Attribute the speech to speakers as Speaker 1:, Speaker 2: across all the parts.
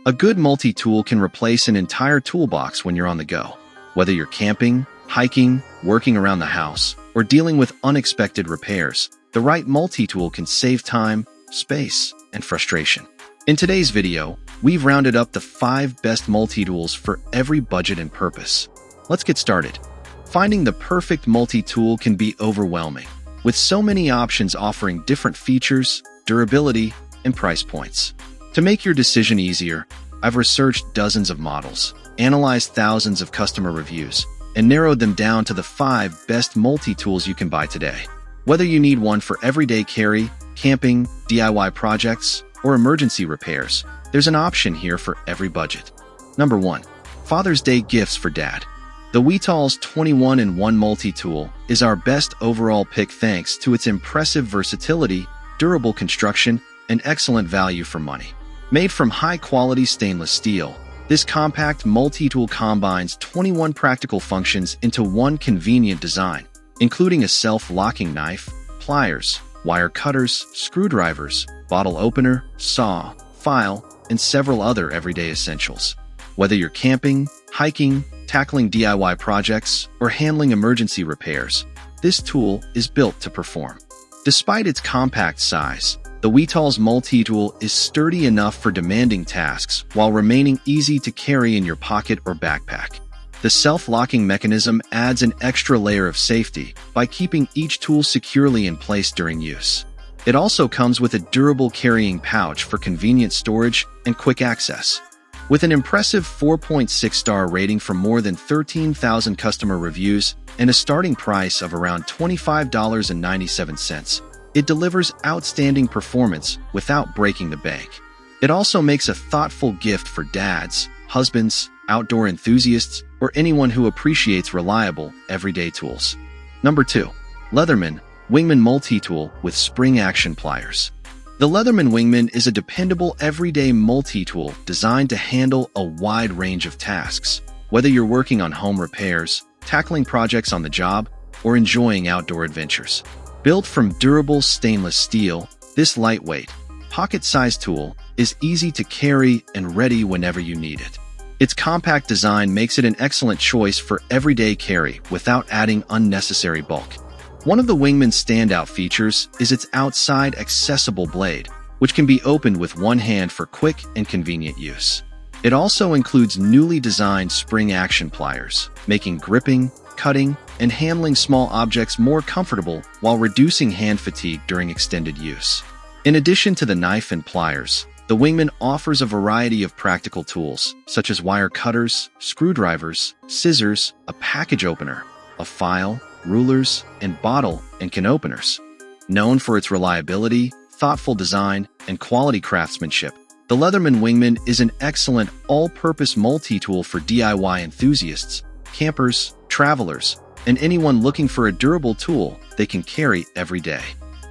Speaker 1: A good multi-tool can replace an entire toolbox when you're on the go. Whether you're camping, hiking, working around the house, or dealing with unexpected repairs, the right multi-tool can save time, space, and frustration. In today's video, we've rounded up the 5 best multi-tools for every budget and purpose. Let's get started. Finding the perfect multi-tool can be overwhelming, with so many options offering different features, durability, and price points. To make your decision easier, I've researched dozens of models, analyzed thousands of customer reviews, and narrowed them down to the 5 best multi-tools you can buy today. Whether you need one for everyday carry, camping, DIY projects, or emergency repairs, there's an option here for every budget. Number 1. Father's Day Gifts for Dad. The Wetal's 21-in-1 multi-tool is our best overall pick thanks to its impressive versatility, durable construction, and excellent value for money. Made from high-quality stainless steel, this compact multi-tool combines 21 practical functions into one convenient design, including a self-locking knife, pliers, wire cutters, screwdrivers, bottle opener, saw, file, and several other everyday essentials. Whether you're camping, hiking, tackling DIY projects, or handling emergency repairs, this tool is built to perform. Despite its compact size, the Wetal's multi-tool is sturdy enough for demanding tasks while remaining easy to carry in your pocket or backpack. The self-locking mechanism adds an extra layer of safety by keeping each tool securely in place during use. It also comes with a durable carrying pouch for convenient storage and quick access. With an impressive 4.6-star rating from more than 13,000 customer reviews and a starting price of around $25.97, it delivers outstanding performance without breaking the bank. It also makes a thoughtful gift for dads, husbands, outdoor enthusiasts, or anyone who appreciates reliable, everyday tools. Number 2. Leatherman Wingman Multi-Tool with Spring Action Pliers. The Leatherman Wingman is a dependable everyday multi-tool designed to handle a wide range of tasks. Whether you're working on home repairs, tackling projects on the job, or enjoying outdoor adventures. Built from durable stainless steel, this lightweight, pocket-sized tool is easy to carry and ready whenever you need it. Its compact design makes it an excellent choice for everyday carry without adding unnecessary bulk. One of the Wingman's standout features is its outside accessible blade, which can be opened with one hand for quick and convenient use. It also includes newly designed spring action pliers, making gripping, cutting, and handling small objects more comfortable while reducing hand fatigue during extended use. In addition to the knife and pliers, the Wingman offers a variety of practical tools, such as wire cutters, screwdrivers, scissors, a package opener, a file, rulers, and bottle and can openers. Known for its reliability, thoughtful design, and quality craftsmanship, the Leatherman Wingman is an excellent all-purpose multi-tool for DIY enthusiasts, campers, travelers, and anyone looking for a durable tool they can carry every day.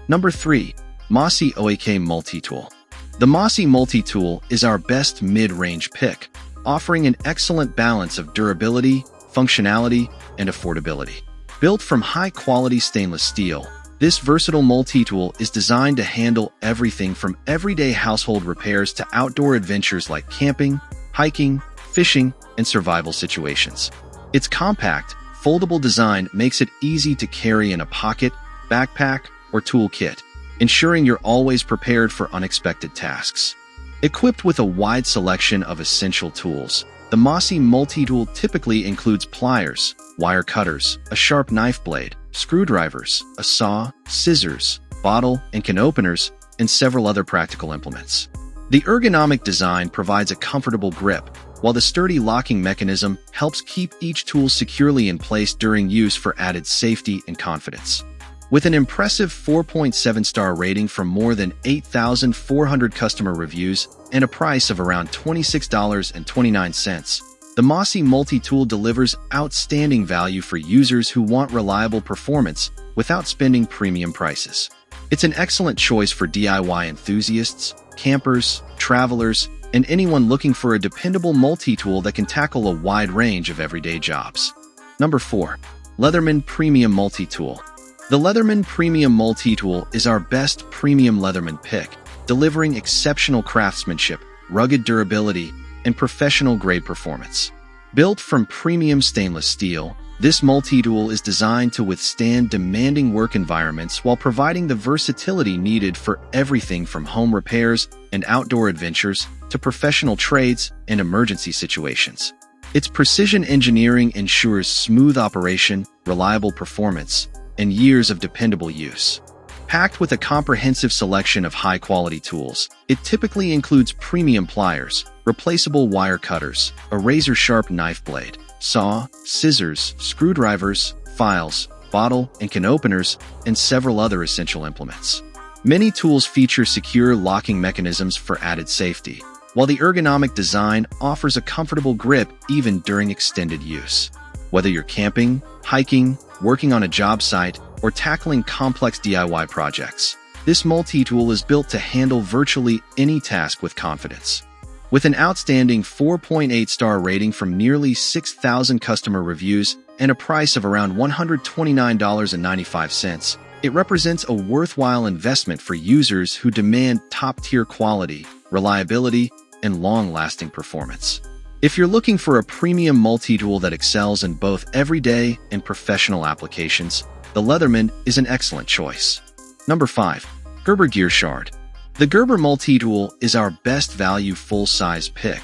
Speaker 1: Number 3. Mossy OAK Multi-Tool. The Mossy Multi-Tool is our best mid-range pick, offering an excellent balance of durability, functionality, and affordability. Built from high-quality stainless steel, this versatile multi-tool is designed to handle everything from everyday household repairs to outdoor adventures like camping, hiking, fishing, and survival situations. Its compact, foldable design makes it easy to carry in a pocket, backpack, or toolkit, ensuring you're always prepared for unexpected tasks. Equipped with a wide selection of essential tools, the Mossy Multi-Tool typically includes pliers, wire cutters, a sharp knife blade, screwdrivers, a saw, scissors, bottle and can openers, and several other practical implements. The ergonomic design provides a comfortable grip, while the sturdy locking mechanism helps keep each tool securely in place during use for added safety and confidence. With an impressive 4.7-star rating from more than 8,400 customer reviews and a price of around $26.29, the Mossy Multi-Tool delivers outstanding value for users who want reliable performance without spending premium prices. It's an excellent choice for DIY enthusiasts, campers, travelers, and anyone looking for a dependable multi-tool that can tackle a wide range of everyday jobs. Number 4. Leatherman Premium Multi-Tool. The Leatherman Premium Multi-Tool is our best premium Leatherman pick, delivering exceptional craftsmanship, rugged durability, and professional-grade performance. Built from premium stainless steel, this multi-tool is designed to withstand demanding work environments while providing the versatility needed for everything from home repairs and outdoor adventures to professional trades and emergency situations. Its precision engineering ensures smooth operation, reliable performance, and years of dependable use. Packed with a comprehensive selection of high-quality tools, it typically includes premium pliers, replaceable wire cutters, a razor-sharp knife blade, saw, scissors, screwdrivers, files, bottle and can openers, and several other essential implements. Many tools feature secure locking mechanisms for added safety, while the ergonomic design offers a comfortable grip even during extended use. Whether you're camping, hiking, working on a job site, or tackling complex DIY projects, this multi-tool is built to handle virtually any task with confidence. With an outstanding 4.8-star rating from nearly 6,000 customer reviews and a price of around $129.95, it represents a worthwhile investment for users who demand top-tier quality, reliability, and long-lasting performance. If you're looking for a premium multi-tool that excels in both everyday and professional applications, the Leatherman is an excellent choice. Number 5. Gerber Gear Shard. The Gerber Multi-Tool is our best value full-size pick,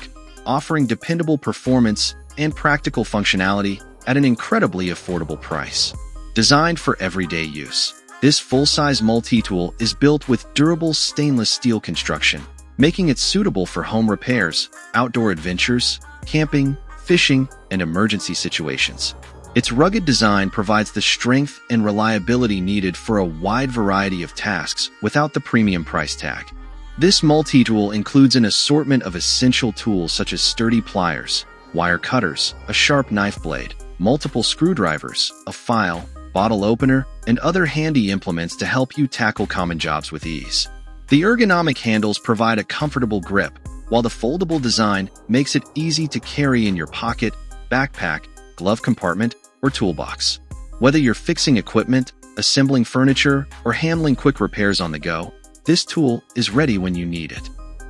Speaker 1: offering dependable performance and practical functionality at an incredibly affordable price. Designed for everyday use, this full-size multi-tool is built with durable stainless steel construction, making it suitable for home repairs, outdoor adventures, camping, fishing, and emergency situations. Its rugged design provides the strength and reliability needed for a wide variety of tasks without the premium price tag. This multi-tool includes an assortment of essential tools such as sturdy pliers, wire cutters, a sharp knife blade, multiple screwdrivers, a file, bottle opener, and other handy implements to help you tackle common jobs with ease. The ergonomic handles provide a comfortable grip, while the foldable design makes it easy to carry in your pocket, backpack, glove compartment, or toolbox. Whether you're fixing equipment, assembling furniture, or handling quick repairs on the go, this tool is ready when you need it.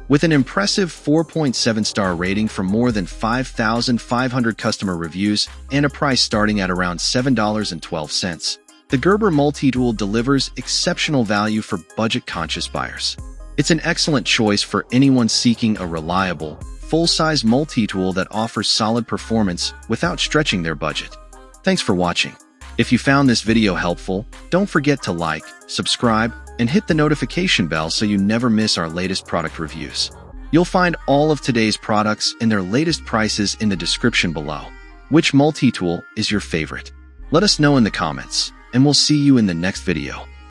Speaker 1: With an impressive 4.7-star rating from more than 5,500 customer reviews and a price starting at around $7.12, the Gerber Multi-Tool delivers exceptional value for budget-conscious buyers. It's an excellent choice for anyone seeking a reliable, full-size multi-tool that offers solid performance without stretching their budget. Thanks for watching. If you found this video helpful, don't forget to like, subscribe, and hit the notification bell so you never miss our latest product reviews. You'll find all of today's products and their latest prices in the description below. Which multi-tool is your favorite? Let us know in the comments, and we'll see you in the next video.